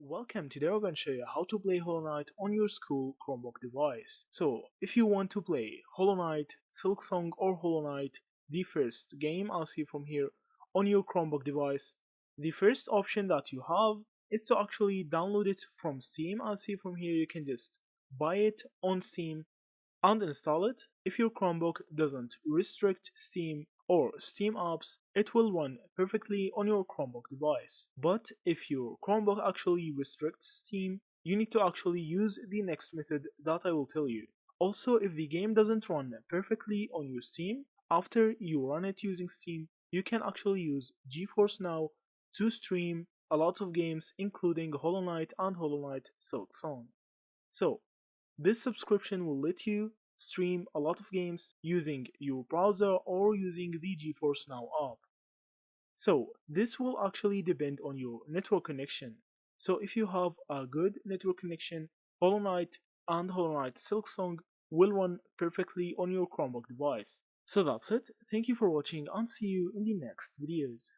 Welcome, today I'm going to show you how to play Hollow Knight on your school Chromebook device. So, if you want to play Hollow Knight, Silksong or Hollow Knight, the first game I'll see from here on your Chromebook device, the first option that you have is to actually download it from Steam. I'll see from here you can just buy it on Steam and install it. If your Chromebook doesn't restrict Steam or Steam apps, it will run perfectly on your Chromebook device. But if your Chromebook actually restricts Steam, you need to actually use the next method that I will tell you. Also, if the game doesn't run perfectly on your Steam, after you run it using Steam, you can actually use GeForce Now to stream a lot of games including Hollow Knight and Hollow Knight Silksong. So, this subscription will let you stream a lot of games using your browser or using the GeForce Now app. So this will actually depend on your network connection. So if you have a good network connection, Hollow Knight and Hollow Knight Silksong will run perfectly on your Chromebook device. So that's it. Thank you for watching and see you in the next videos.